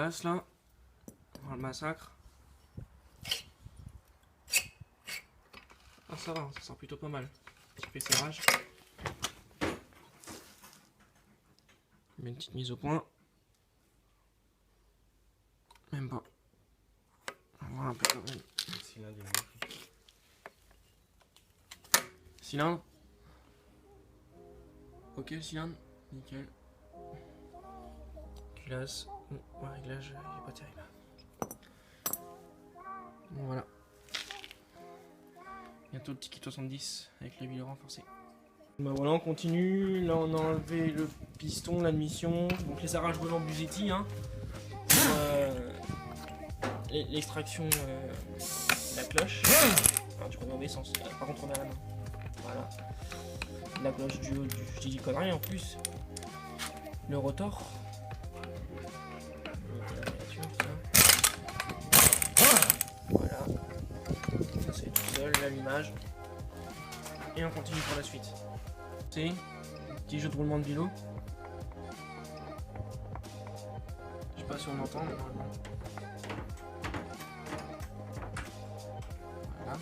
dégueulasse là. On va voir le massacre. Ah ça va, ça sent plutôt pas mal. Petit peu serrage. Une petite mise au point. Même pas. On va voir un peu quand même. Cylindre. Ok le cylindre. Nickel. Culasse. Ouais, réglage, il est pas terrible. Bon, voilà. Bientôt le petit kit 70 avec les huiles renforcées. Bah voilà, on continue. Là, on a enlevé le piston, l'admission. Donc les arraches volant Busetti. Hein. L'extraction de la cloche. Enfin, du remets d'essence. Par contre, on a la main. Voilà. La cloche du haut, je dis conneries en plus. Le rotor. Voilà. Ça c'est tout seul, l'allumage. Et on continue pour la suite. C'est petit jeu de roulement de vélo. Je sais pas si on entend, mais normalement. Voilà.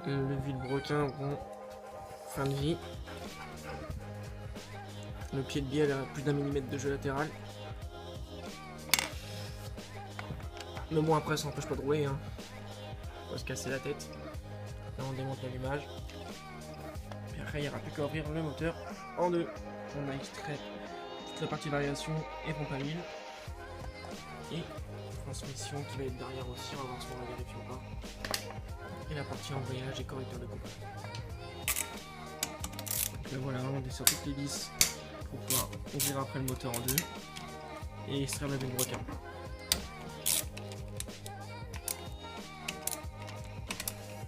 Le vilebrequin rond. Fin de vie. Le pied de bielle a plus d'1 millimètre de jeu latéral. Mais bon, après ça n'empêche pas de rouler, hein. On va se casser la tête. Là on démonte l'allumage. Puis après il n'y aura plus qu'à ouvrir le moteur en deux. On a extrait toute la partie variation et pompe à huile. Et transmission qui va être derrière aussi, on va voir si on va vérifier ou pas. Et la partie embrayage et correcteur de couple. Donc là voilà, on est sur toutes les vis pour pouvoir ouvrir après le moteur en deux et extraire le vilebrequin.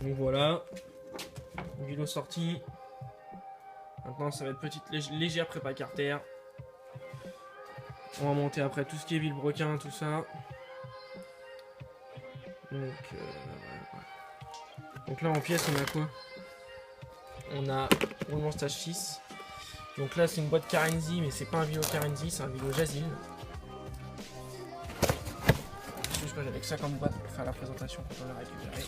Donc voilà, vélo sorti. Maintenant ça va être petite légère prépa carter. On va monter après tout ce qui est vilebrequin, tout ça. Donc là en pièce on a quoi? On a roulement stage 6. Donc là c'est une boîte Carenzi, mais c'est pas un vélo Carenzi, c'est un vélo Jazil. Je crois que j'avais que ça comme boîte pour faire la présentation quand on l'a récupéré.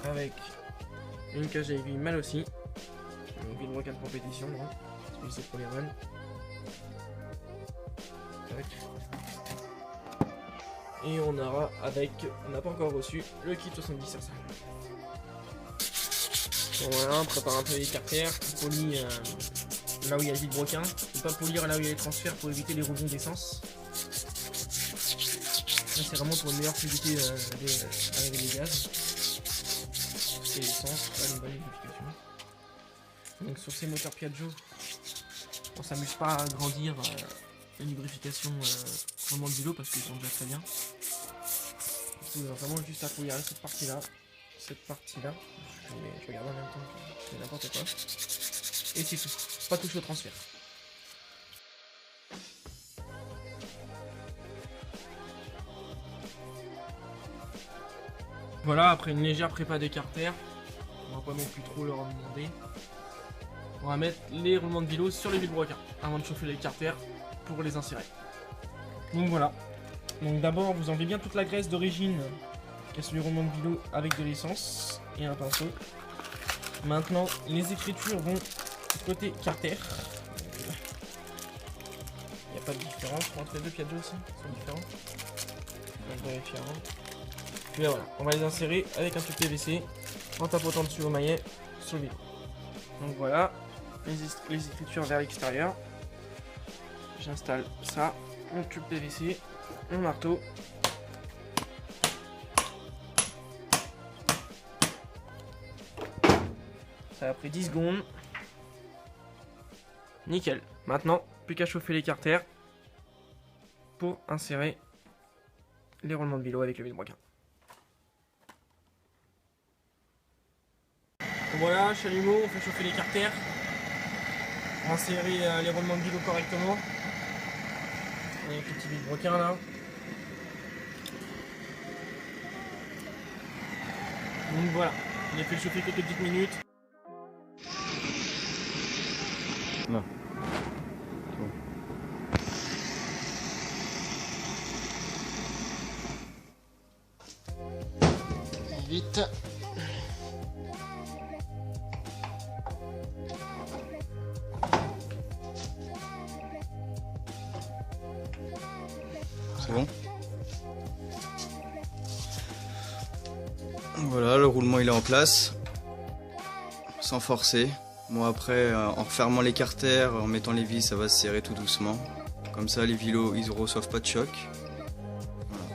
Avec une cage à aiguille mal aussi. Un vilebrequin de compétition, hein. Celui c'est pour les runs. Et on aura avec, on n'a pas encore reçu, le kit 70 sur ça. Bon voilà, on prépare un peu les carters, on polie là où il y a le vilebrequin, et pas polir là où il y a les transferts pour éviter les rebonds d'essence. Là c'est vraiment pour une meilleure fluidité avec les gaz. C'est l'essence, voilà une bonne lubrification. Donc sur ces moteurs Piaggio, on s'amuse pas à agrandir la lubrification vraiment de vélo parce qu'ils sont déjà très bien. C'est vraiment juste à polir cette partie-là. Cette partie-là. Je vais regarder en même temps que c'est n'importe quoi. Et c'est tout. Pas toucher au transfert. Voilà, après une légère prépa des carters, on va pas non plus trop leur demander. On va mettre les roulements de vélo sur les vilebrequins avant de chauffer les carters pour les insérer. Donc voilà. Donc d'abord vous enlevez bien toute la graisse d'origine qui est sur les roulements de vélo avec de l'essence et un pinceau. Maintenant les écritures vont côté carter. Il n'y a pas de différence entre les deux Piaggio aussi, ils sont différents. On va vérifier avant. Puis là voilà, on va les insérer avec un tube PVC en tapotant dessus au maillet sur le vélo. Donc voilà, les écritures vers l'extérieur. J'installe ça, mon tube PVC, mon marteau. Ça a pris 10 secondes. Nickel. Maintenant, plus qu'à chauffer les carters pour insérer les roulements de vélo avec le vilebrequin. Voilà, chalumeau, on fait chauffer les carters. On va insérer les roulements de vélo correctement. Avec le petit vilebrequin là. Donc voilà, on a fait chauffer quelques petites minutes. Non. c'est bon. Voilà, le roulement il est en place, sans forcer. Bon après, en refermant les carters, en mettant les vis, ça va se serrer tout doucement. Comme ça, les vélos, ils ne reçoivent pas de choc. Voilà.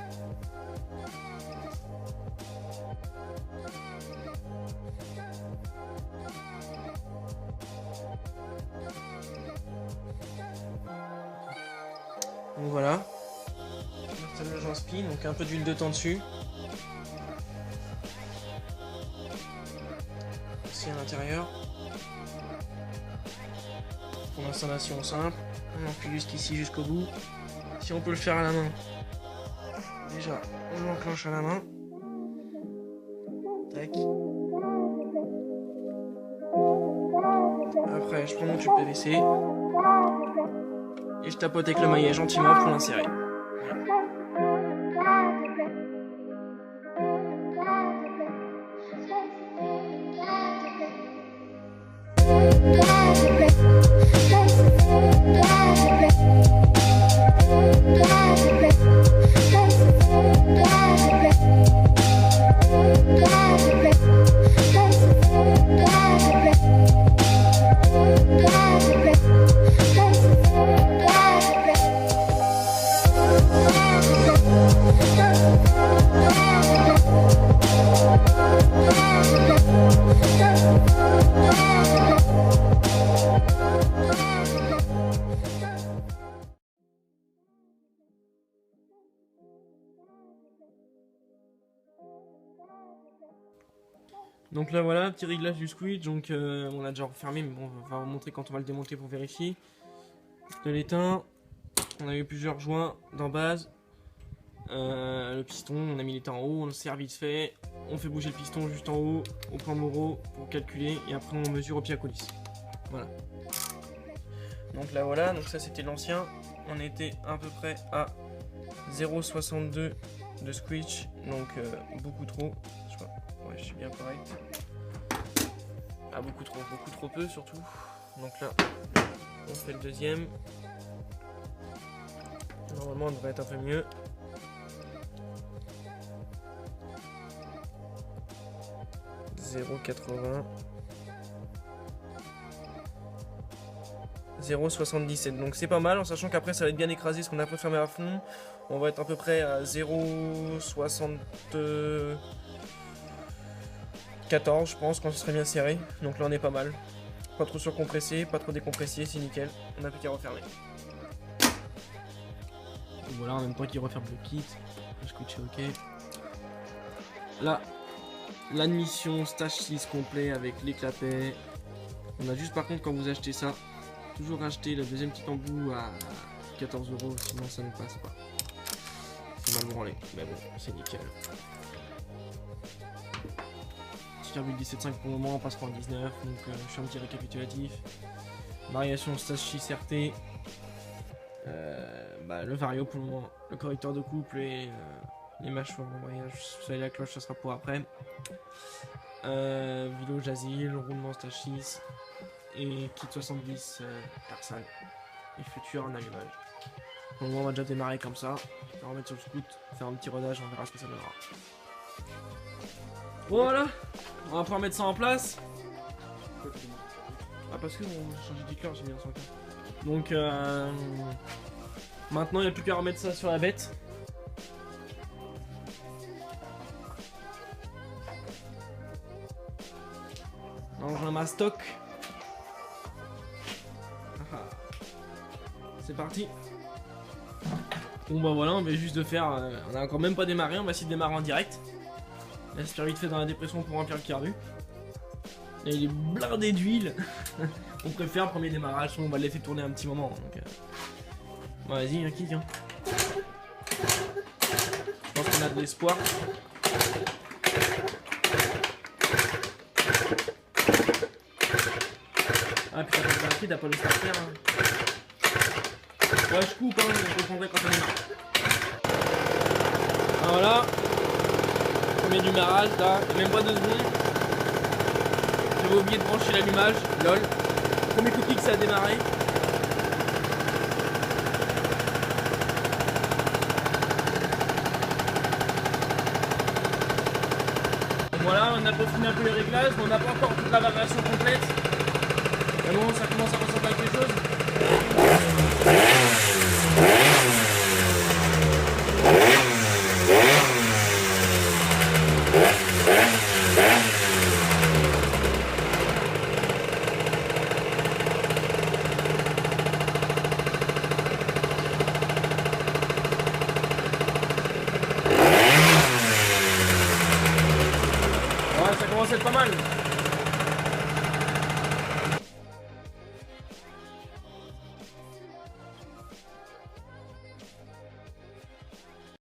Donc voilà. On installe le joint spin, donc un peu d'huile de temps dessus. Ici à l'intérieur. Pour l'installation simple, on appuie jusqu'ici jusqu'au bout. Si on peut le faire à la main, déjà on l'enclenche à la main. Tac. Après je prends mon tube PVC et je tapote avec le maillet gentiment pour l'insérer. Donc là voilà, petit réglage du squeeze, donc on l'a déjà refermé, mais bon, on va vous montrer quand on va le démonter pour vérifier. De l'étain, on a eu plusieurs joints d'en base. Le piston, on a mis l'étain en haut, on le serre vite fait, on fait bouger le piston juste en haut, au point Moreau pour calculer, et après on mesure au pied à coulisse. Voilà. Donc là voilà, donc ça c'était l'ancien, on était à peu près à 0,62 de squeeze, donc beaucoup trop. Je sais pas. Ouais, je suis bien correct. Ah, beaucoup trop peu surtout. Donc là, on fait le deuxième. Normalement, on devrait être un peu mieux. « 0,80 » 0,77. Donc c'est pas mal, en sachant qu'après ça va être bien écrasé, parce qu'on a pas fermé à fond. On va être à peu près à 0,74, je pense, quand ce serait bien serré. Donc là on est pas mal. Pas trop surcompressé, pas trop décompressé, c'est nickel. On n'a plus qu'à refermer. Donc voilà, en même temps qu'il referme le kit. Le scotch est ok. Là, l'admission stage 6 complet avec les clapets. On a juste par contre, quand vous achetez ça, toujours acheter le deuxième petit embout à 14 €, sinon ça ne passe pas. C'est mal branlé, mais bon, c'est nickel. 6,175 pour le moment, on passera en 19, donc je fais un petit récapitulatif. Variation stage 6 RT, le vario pour le moment, le correcteur de couple et les mâchoires en voyage, la cloche ça sera pour après. Vélo Jazzy, le roulement stage 6 et kit 70 Tarsal et futur en allumage. Pour le moment on va déjà démarrer comme ça, on va remettre sur le scoot, faire un petit rodage, on verra ce que ça donnera. Voilà, on va pouvoir mettre ça en place. Ah parce que on a changé d'éclair, j'ai mis un 100. Donc maintenant il n'y a plus qu'à remettre ça sur la bête. Dans un mastoc. C'est parti. Bon bah voilà, on vient juste de faire, on a encore même pas démarré, on va essayer de démarrer en direct. J'aspire vite fait dans la dépression pour remplir le carbu. Là il est blindé d'huile. On préfère premier démarrage, on va le laisser tourner un petit moment. Donc, bon, vas-y, kick. Hein. Je pense qu'on a de l'espoir. Ah putain, t'as vérifié, t'as pas le starter. Hein. Ouais, je coupe, hein, je comprendrai quand on démarre. Ah, voilà. Premier démarrage, là, même pas 2 secondes. J'avais oublié de brancher l'allumage, lol. Premier cookie que ça a démarré. on a peaufiné un peu les réglages, mais on n'a pas encore toute la variation complète. Mais bon, ça commence à ressembler à quelque chose. Ouais, ça commence à être pas mal.